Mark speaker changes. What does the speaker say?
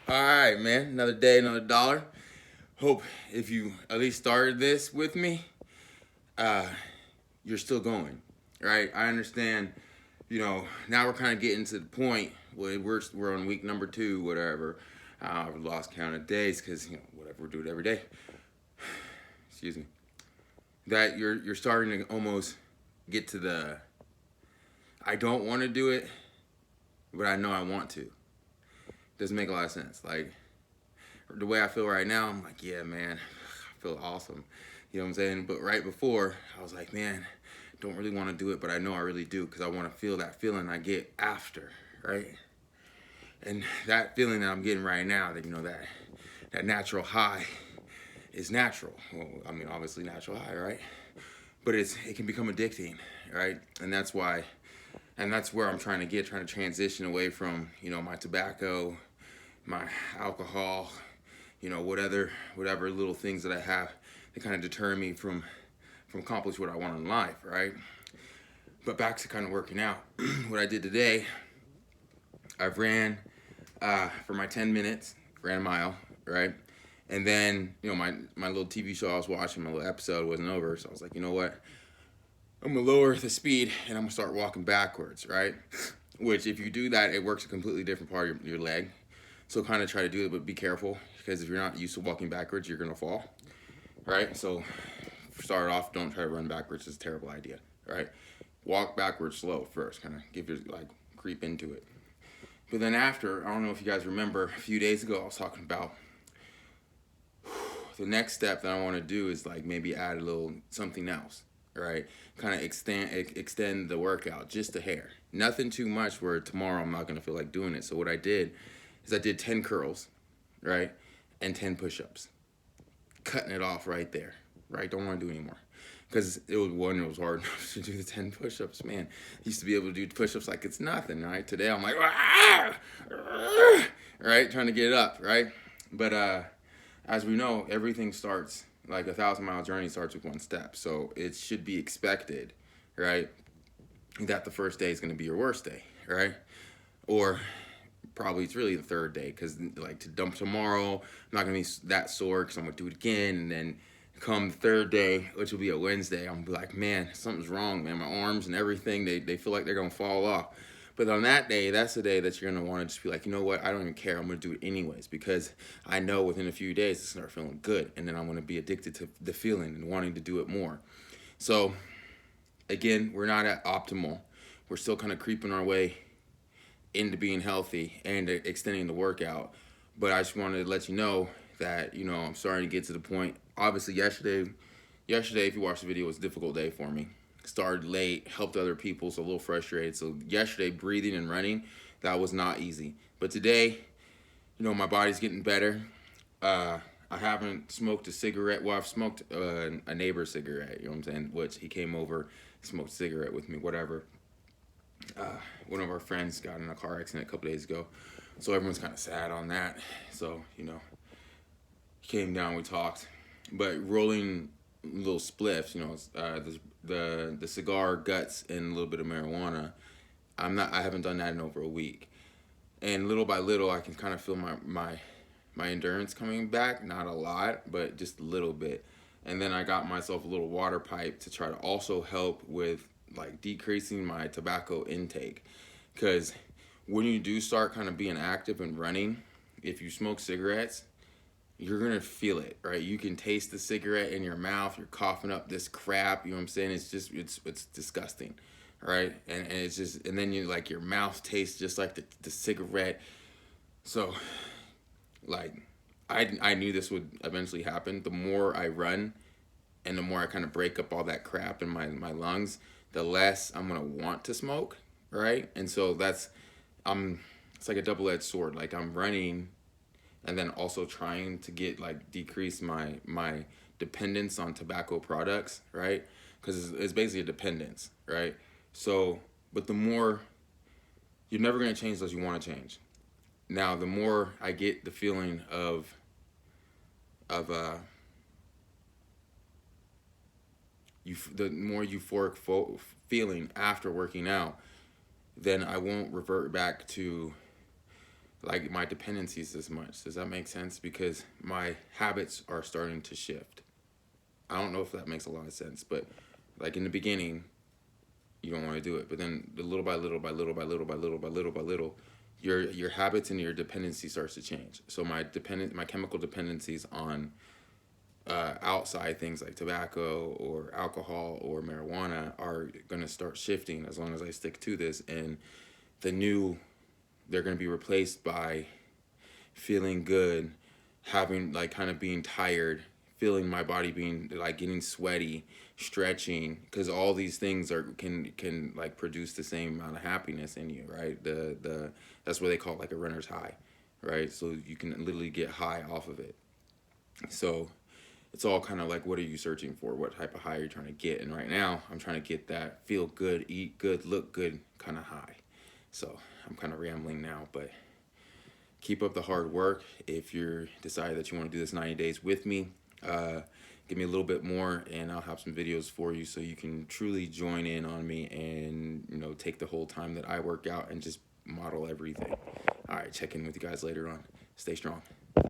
Speaker 1: All right, man. Another day, another dollar. Hope if you at least started this with me, uh, you're still going, right? I understand. Now we're kind of getting to the point where we're on week number 2, whatever. I've lost count of days because whatever, we do it every day. Excuse me. That you're starting to almost get to the I don't want to do it, but I know I want to. Doesn't make a lot of sense. Like the way I feel right now, I'm like, yeah, man, I feel awesome. You know what I'm saying? But right before, I was like, man, don't really want to do it, but I know I really do because I want to feel that feeling I get after, right? And that feeling that I'm getting right now, that natural high is natural. Well, I mean, obviously natural high, right? But it can become addicting, right? And that's where I'm trying to transition away from, my tobacco, my alcohol, whatever little things that I have that kind of deter me from accomplish what I want in life, right? But back to kind of working out. What I did today, I ran for my 10 minutes, ran a mile, right? And then, my little TV show I was watching, my little episode wasn't over, so I was like, you know what? I'm gonna lower the speed and I'm gonna start walking backwards, right? Which, if you do that, it works a completely different part of your leg. So kind of try to do it, but be careful because if you're not used to walking backwards, you're gonna fall, right? So start off, don't try to run backwards. It's a terrible idea, right? Walk backwards slow first, kind of give your creep into it. But then after, I don't know if you guys remember, a few days ago I was talking about the next step that I want to do is maybe add a little something else, right? Kind of extend the workout just a hair. Nothing too much where tomorrow I'm not gonna feel like doing it. So what I did is I did 10 curls, right, and 10 push-ups, cutting it off right there, right? Don't want to do anymore. Because it was hard enough to do the 10 push-ups, man. I used to be able to do push-ups like it's nothing, right? Today I'm like, right, trying to get it up, right? But as we know, everything starts, like a 1,000-mile journey starts with one step. So it should be expected, right, that the first day is going to be your worst day, right? Or probably it's really the third day because to dump tomorrow, I'm not going to be that sore because I'm going to do it again. And then come the third day, which will be a Wednesday, I'm like, man, something's wrong, man. My arms and everything, they feel like they're going to fall off. But on that day, that's the day that you're going to want to just be like, you know what? I don't even care. I'm going to do it anyways because I know within a few days it's going to start feeling good. And then I'm going to be addicted to the feeling and wanting to do it more. So, again, we're not at optimal. We're still kind of creeping our way into being healthy and extending the workout. But I just wanted to let you know that, I'm starting to get to the point. Obviously, yesterday, if you watched the video, was a difficult day for me. Started late, helped other people, so a little frustrated. So yesterday, breathing and running, that was not easy. But today, my body's getting better. I haven't smoked a cigarette. Well, I've smoked a neighbor's cigarette, you know what I'm saying? Which he came over, smoked a cigarette with me, whatever. One of our friends got in a car accident a couple days ago. So everyone's kind of sad on that. So, he came down, we talked. But rolling little spliffs, the cigar guts and a little bit of marijuana, I haven't done that in over a week. And little by little, I can kind of feel my endurance coming back. Not a lot, but just a little bit. And then I got myself a little water pipe to try to also help with decreasing my tobacco intake. Because when you do start kind of being active and running, if you smoke cigarettes, you're going to feel it, right? You can taste the cigarette in your mouth. You're coughing up this crap, you know what I'm saying? It's just, it's disgusting, right? And it's just, and then your mouth tastes just like the cigarette. So, I knew this would eventually happen. The more I run and the more I kind of break up all that crap in my lungs, the less I'm going to want to smoke, right? And so it's like a double-edged sword. I'm running and then also trying to get decrease my dependence on tobacco products, right? Because it's basically a dependence, right? So, but the more, you're never going to change unless you want to change. Now, the more I get the feeling of the more euphoric feeling after working out, then I won't revert back to like my dependencies as much. Does that make sense? Because my habits are starting to shift. I don't know if that makes a lot of sense, but like in the beginning, you don't want to do it, but then little by little, your habits and your dependency starts to change. So my chemical dependencies on outside things like tobacco or alcohol or marijuana are going to start shifting as long as I stick to this, and the new they're going to be replaced by feeling good, having like kind of being tired, feeling my body being like getting sweaty, stretching, because all these things are can like produce the same amount of happiness in you, right? The that's what they call it, like a runner's high, right? So you can literally get high off of it. So it's all kind of like, what are you searching for? What type of high are you trying to get? And right now I'm trying to get that feel good, eat good, look good kind of high. So I'm kind of rambling now, but keep up the hard work. If you're decided that you want to do this 90 days with me, give me a little bit more and I'll have some videos for you so you can truly join in on me and, you know, take the whole time that I work out and just model everything. All right, check in with you guys later on. Stay strong.